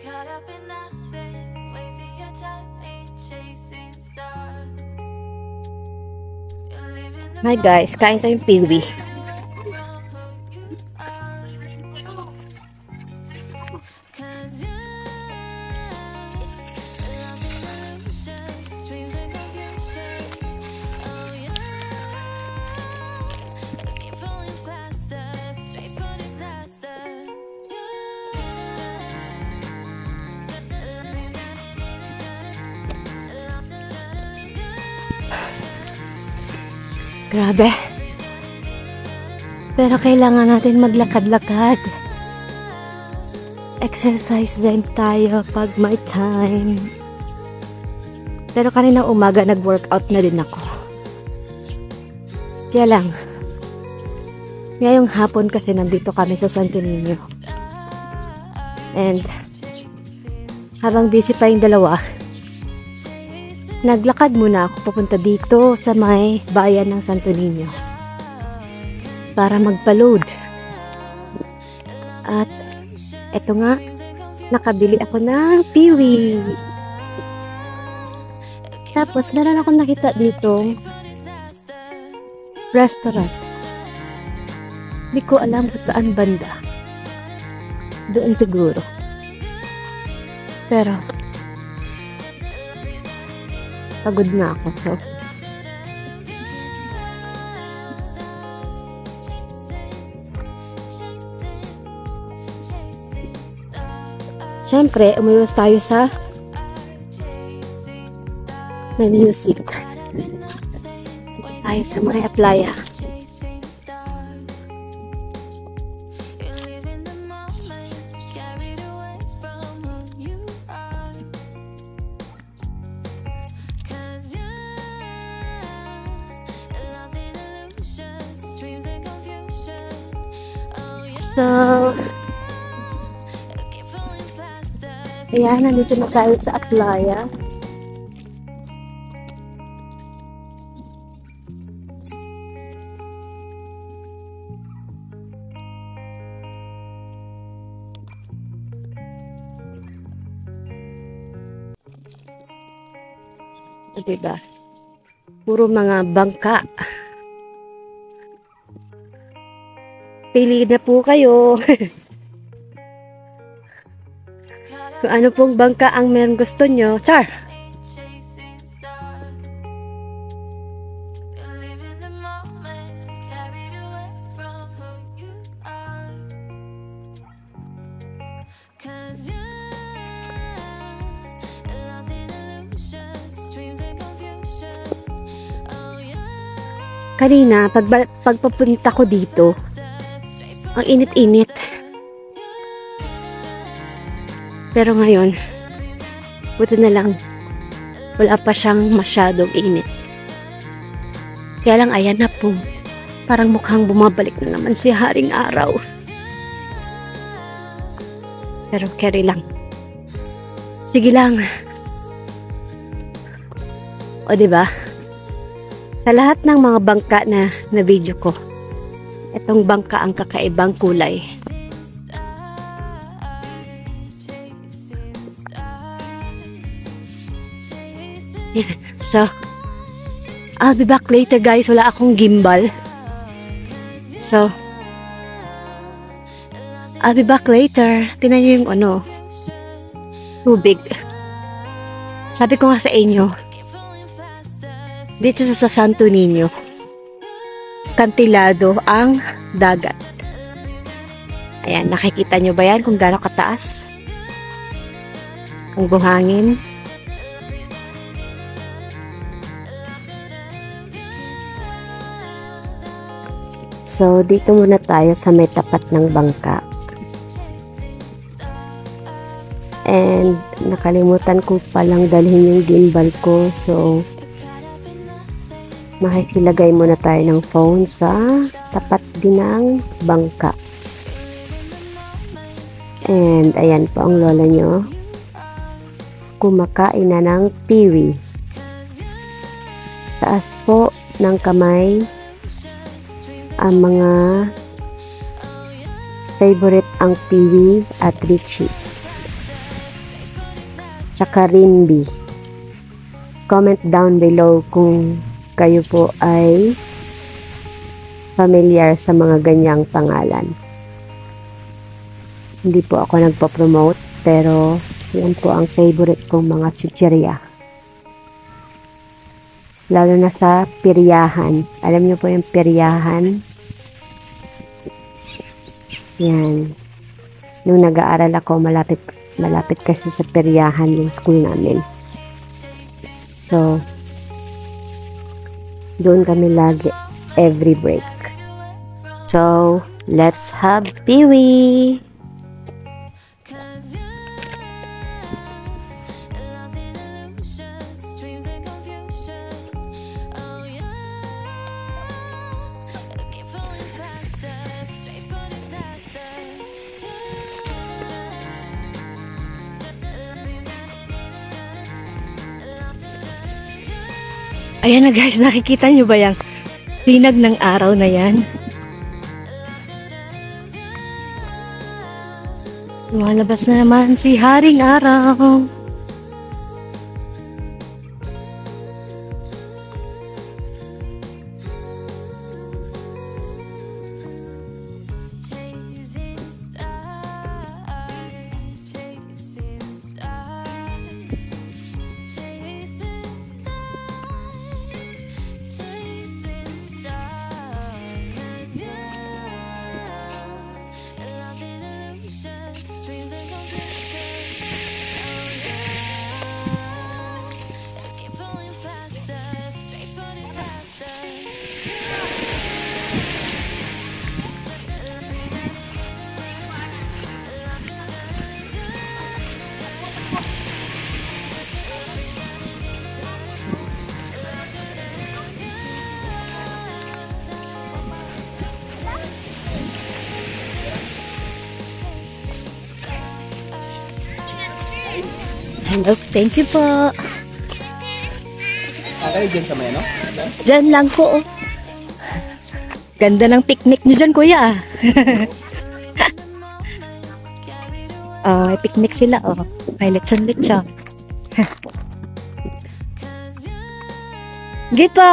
Hi guys, kain tayong piwi. Grabe. Pero kailangan natin maglakad-lakad. Exercise din tayo pag may time. Pero kaninang umaga nag-workout na din ako. Kaya lang, ngayong hapon kasi nandito kami sa Santo Niño. And habang busy pa yung dalawa, naglakad muna ako papunta dito sa may bayan ng Santo Niño para magpa-load. At eto nga, nakabili ako ng piwi. Tapos meron akong nakita dito restaurant. Hindi ko alam kung saan banda. Doon siguro. Pero pagod na ako, so syempre, umiwas tayo sa may music. Tayo sa mga playa. So, ayan, nandito na tayo sa Atlaya. Diba? Puro mga bangka. Pili na po kayo. Kung ano pong bangka ang meron gusto nyo. Char! Kanina, pagpapunta ko dito, ang init-init. Pero ngayon, buti na lang, wala pa siyang masyadong init. Kaya lang, ayan na po. Parang mukhang bumabalik na naman si Haring Araw. Pero carry lang. Sige lang. O diba? Sa lahat ng mga bangka na video ko, itong bangka ang kakaibang kulay. So, I'll be back later guys. Wala akong gimbal. So, I'll be back later. Tingnan nyo yung tubig. Sabi ko nga sa inyo, dito sa Santo Niño, kantilado ang dagat. Ayan, nakikita nyo ba yan kung gaano kataas ang buhangin? So, dito muna tayo sa may tapat ng bangka. And, nakalimutan ko palang dalhin yung gimbal ko. So, makikilagay muna tayo ng phone sa tapat din ng bangka. And, ayan po ang lola nyo. Kumakain na ng piwi. Taas po ng kamay ang mga favorite ang piwi at litchi. tsaka Rinby. Comment down below kung kayo po ay familiar sa mga ganyang pangalan. Hindi po ako nagpo-promote, pero yan po ang favorite kong mga chichirya. Lalo na sa piryahan. Alam niyo po yung piryahan? Yan. Nung nag-aaral ako, malapit kasi sa piryahan yung school namin. So, doon kami lagi every break. So, let's have Peewee! Ayan na guys, nakikita nyo ba yung sinag ng araw na yan? Lumalabas na naman si Haring Araw. Hello, thank you po. Okay, dyan sa may ano? Dyan lang po. Ganda ng picnic nyo dyan, kuya. May picnic sila, oh. May lechon-lechon. Sige po!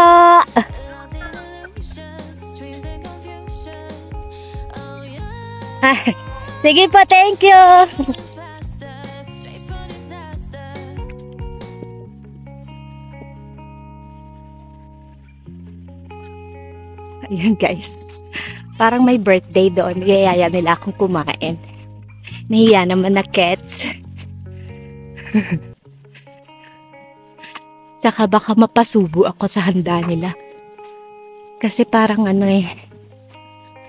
Sige po, thank you! Ayan guys, parang may birthday doon, yayaya nila akong kumain. Nahiya naman na Kets. Tsaka baka mapasubo ako sa handa nila. Kasi parang ano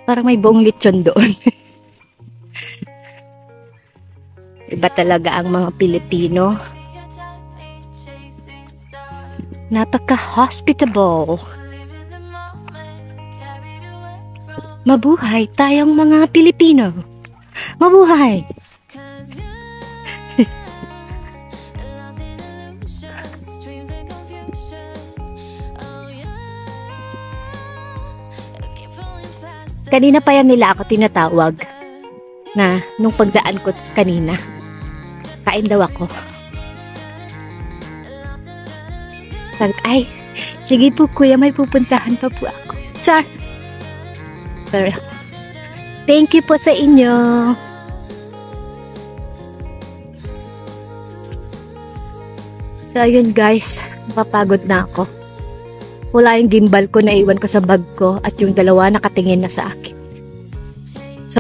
parang may buong lechon doon. Iba talaga ang mga Pilipino. Napaka-hospitable. Mabuhay tayong mga Pilipino. Mabuhay! Kanina pa yan nila ako tinatawag na nung pagdaan ko kanina. Kain daw ako. Sabi, ay, sige po kuya, may pupuntahan pa po ako. Char! Thank you po sa inyo. So, ayun guys. Napapagod na ako. Wala yung gimbal ko na iwan ko sa bag ko at yung dalawa nakatingin na sa akin. So,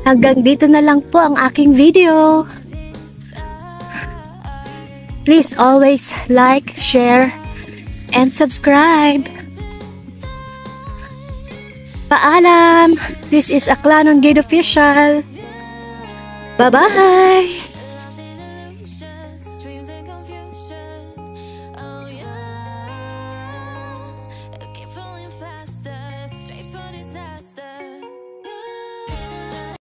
Hanggang dito na lang po ang aking video. Please always like, share, and subscribe. Paalam! This is Aklanon Gate Official. Bye-bye!